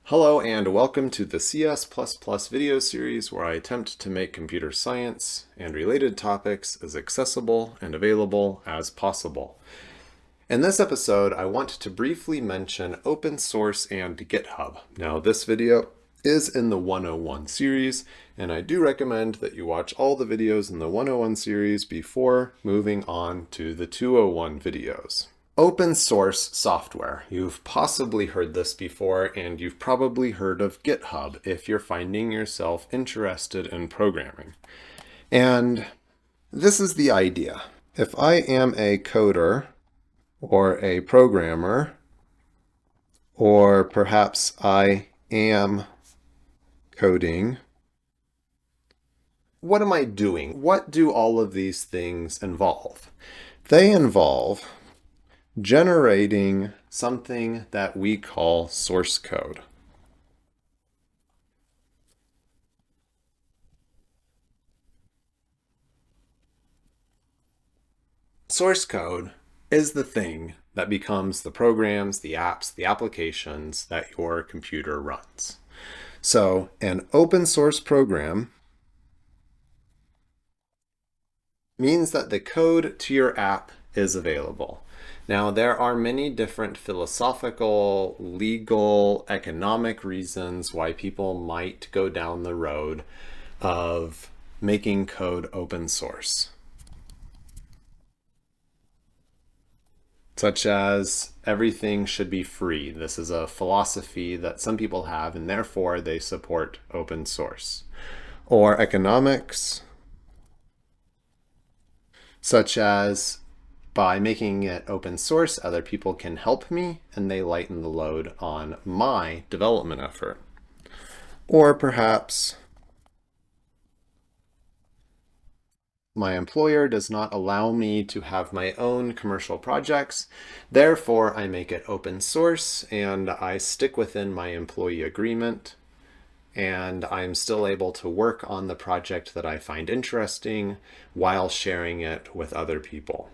Hello and welcome to the CS++ video series where I attempt to make computer science and related topics as accessible and available as possible. In this episode, I want to briefly mention open source and GitHub. Now, this video is in the 101 series, and I do recommend that you watch all the videos in the 101 series before moving on to the 201 videos. Open source software. You've possibly heard this before, and you've probably heard of GitHub if you're finding yourself interested in programming. And this is the idea. If I am a coder or a programmer, or perhaps I am coding, what am I doing? What do all of these things involve? They involve generating something that we call source code. Source code is the thing that becomes the programs, the apps, the applications that your computer runs. So an open source program means that the code to your app is available. Now, there are many different philosophical, legal, economic reasons why people might go down the road of making code open source, such as everything should be free. This is a philosophy that some people have, and therefore they support open source. Or economics, such as by making it open source, other people can help me and they lighten the load on my development effort. Or perhaps my employer does not allow me to have my own commercial projects, therefore I make it open source and I stick within my employee agreement, and I'm still able to work on the project that I find interesting while sharing it with other people.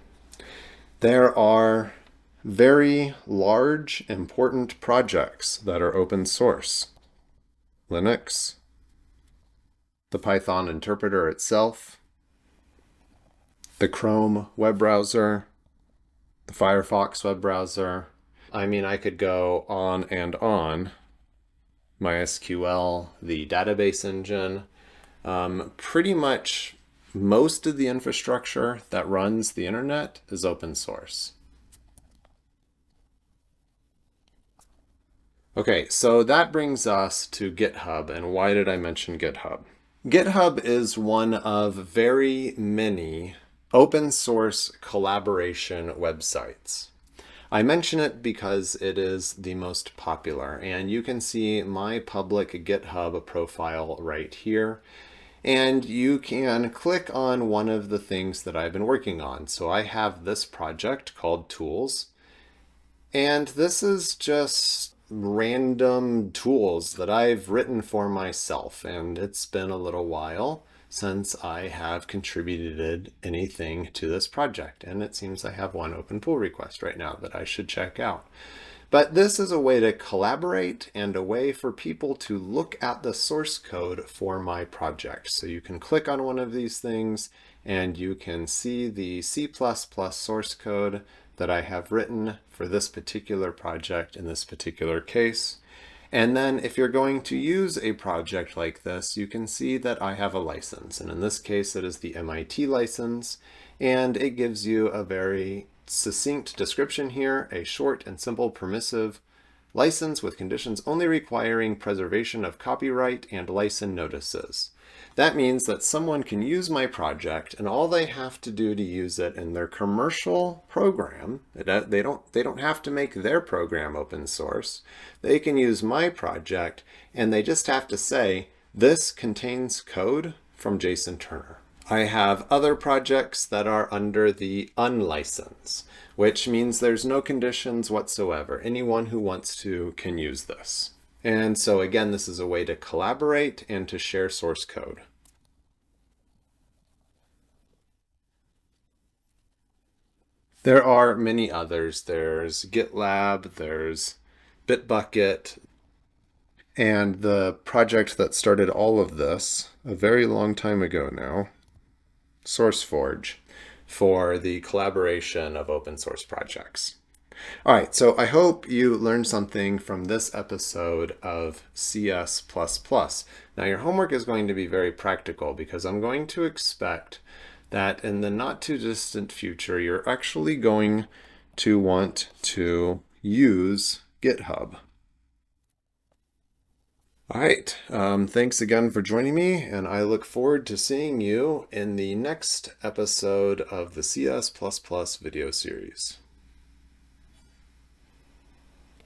There are very large, important projects that are open source. Linux, the Python interpreter itself, the Chrome web browser, the Firefox web browser. I mean, I could go on and on. MySQL, the database engine, pretty much most of the infrastructure that runs the internet is open source. Okay, so that brings us to GitHub, and why did I mention GitHub? GitHub is one of very many open source collaboration websites. I mention it because it is the most popular, and you can see my public GitHub profile right here. And you can click on one of the things that I've been working on. So I have this project called Tools, and this is just random tools that I've written for myself, and it's been a little while since I have contributed anything to this project, and it seems I have one open pull request right now that I should check out. But this is a way to collaborate and a way for people to look at the source code for my project. So you can click on one of these things and you can see the C++ source code that I have written for this particular project in this particular case. And then if you're going to use a project like this, you can see that I have a license. And in this case, it is the MIT license, and it gives you a very succinct description here, a short and simple permissive license with conditions only requiring preservation of copyright and license notices. That means that someone can use my project, and all they have to do to use it in their commercial program, they don't have to make their program open source. They can use my project, and they just have to say, this contains code from Jason Turner. I have other projects that are under the unlicense, which means there's no conditions whatsoever. Anyone who wants to can use this. And so again, this is a way to collaborate and to share source code. There are many others. There's GitLab, there's Bitbucket. And the project that started all of this a very long time ago now, SourceForge, for the collaboration of open source projects. All right, so I hope you learned something from this episode of CS++. Now your homework is going to be very practical because I'm going to expect that in the not too distant future, you're actually going to want to use GitHub. All right, thanks again for joining me, and I look forward to seeing you in the next episode of the CS++ video series.